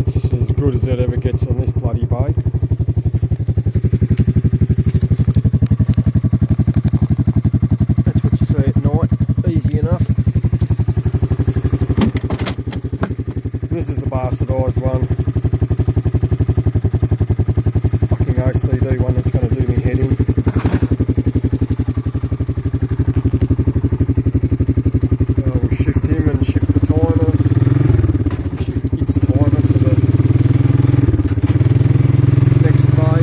that's as good as it ever gets on this bloody bay. That's what you see at night, easy enough. This is the bastardised one. Fucking OCD one that's going to do me head in. We'll shift him and shift the timers. Shift its timer to the next bay.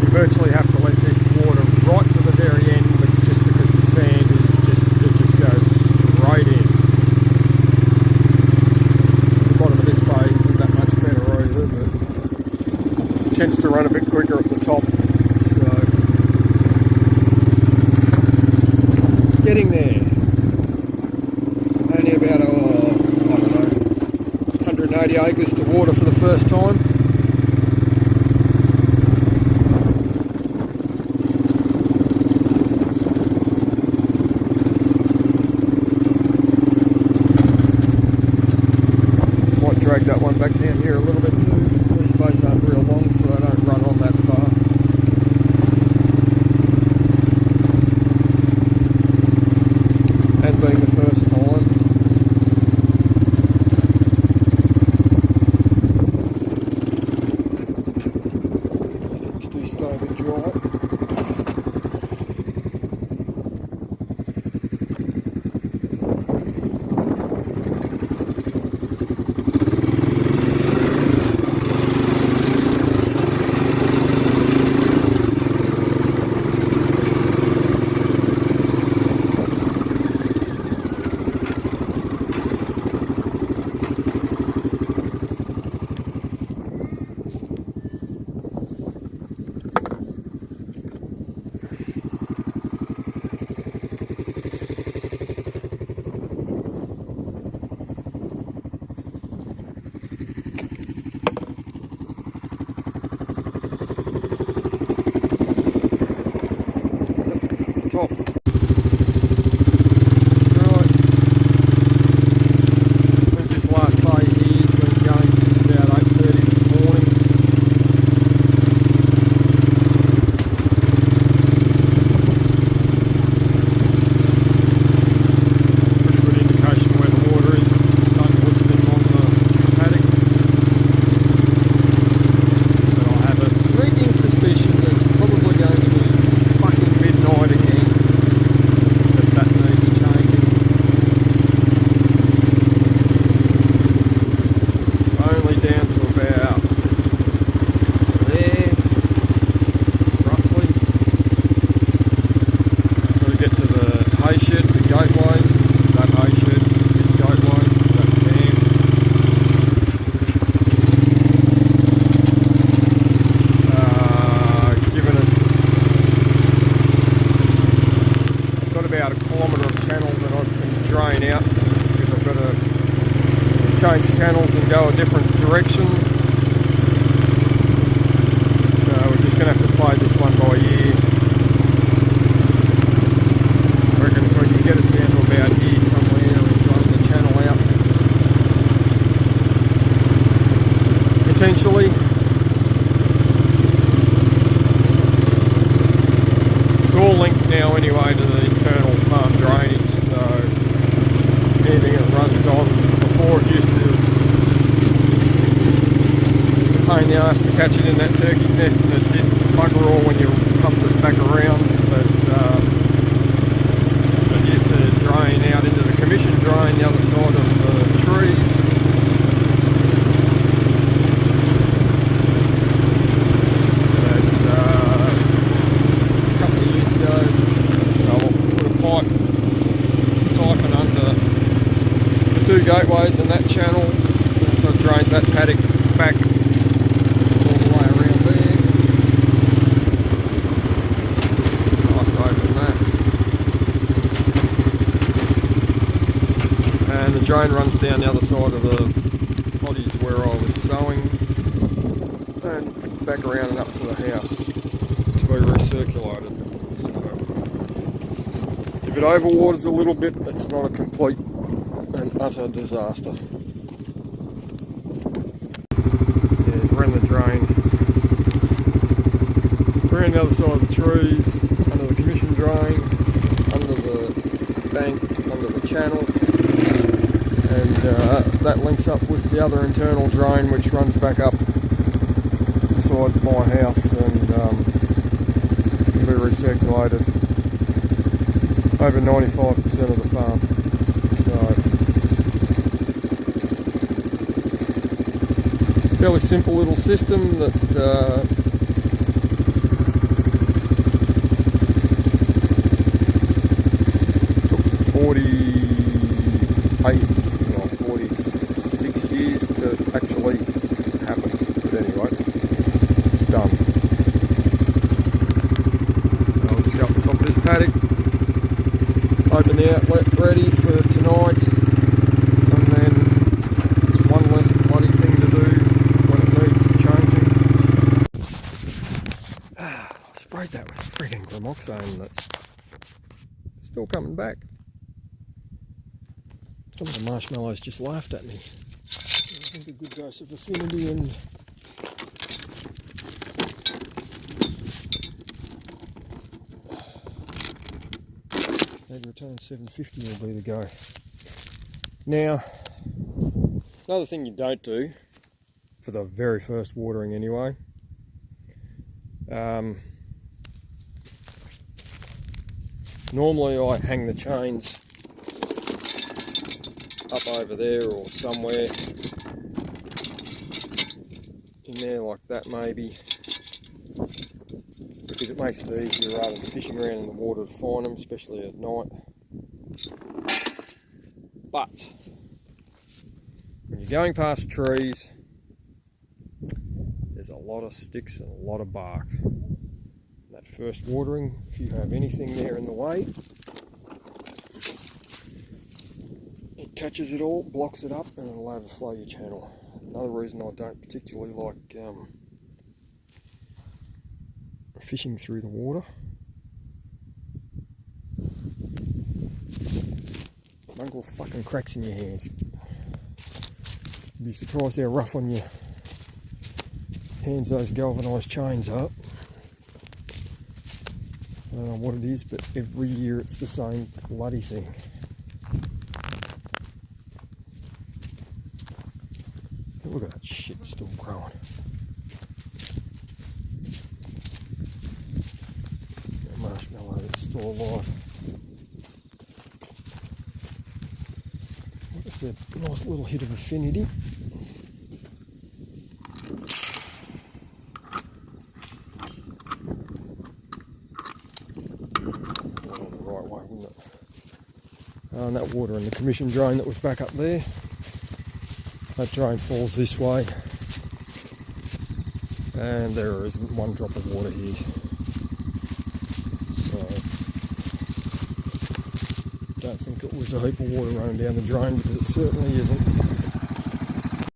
You virtually have to let this water right to the very end, but just because the sand is it just goes straight in. The bottom of this bay isn't that much better either, but it tends to run a bit quicker at the top. So getting there. Only about, I don't know, 180 acres to water for the first time. Might drag that one back down here a little bit too. These bays aren't real long, so they don't run on that far. And being the first time, things do stay a bit dry. Top. Right. I think this last bay here has been going since about 8:30 this morning. Pretty good indication where the water is. The sun glistening on the paddock. But I have a sneaking suspicion that it's probably going to be fucking midnight again. Down to about there, roughly. Got to get to the hay shed, the gateway, that hay shed, this gateway, that camp. Given I've got about a kilometre of channel that I can drain out because I've got to change channels and go a different direction. So we're just going to have to play this one by ear. I reckon if we can get it down to about here somewhere and drain the channel out. Potentially. It's all linked now anyway to the internal farm drainage, so anything that runs on before it used to pain in the arse to catch it in that turkey's nest, and it did bugger all when you pumped it back around, but it used to drain out into the commission drain the other side of the trees. But a couple of years ago, I'll put a pipe siphon under the two gateways and that channel, so it drains that paddock back all the way around there. I'll have to open that. And the drain runs down the other side of the potties where I was sowing and back around and up to the house to be recirculated. So If it overwaters a little bit, it's not a complete and utter disaster. Yeah, ran the drain. Around the other side of the trees, under the commission drain, under the bank, under the channel, and that links up with the other internal drain which runs back up beside my house and can be recirculated over 95% of the farm. So fairly simple little system that took 46 years to actually happen. But anyway, it's done. So I'll just go up the top of this paddock, open the outlet ready for tonight, and then it's one less bloody thing to do when it needs changing. I sprayed that with friggin' Gramoxone, that's still coming back. Some of the marshmallows just laughed at me. I think a good dose of affinity and maybe return 750 will be the go. Now, another thing you don't do, for the very first watering anyway, normally I hang the chains up over there or somewhere in there like that maybe, because it makes it easier rather than fishing around in the water to find them, especially at night. But when you're going past trees, there's a lot of sticks and a lot of bark. That first watering, if you have anything there in the way, it catches it all, blocks it up, and it'll overflow your channel. Another reason I don't particularly like fishing through the water. Bungle fucking cracks in your hands. You'd be surprised how rough on your hands those galvanised chains are. I don't know what it is, but every year it's the same bloody thing. Look at that shit still growing. That marshmallow that's still alive. That's a nice little hit of affinity. Going the right way, wouldn't it? And that water in the commission drain that was back up there. That drain falls this way, and there isn't one drop of water here. So, don't think it was a heap of water running down the drain, because it certainly isn't.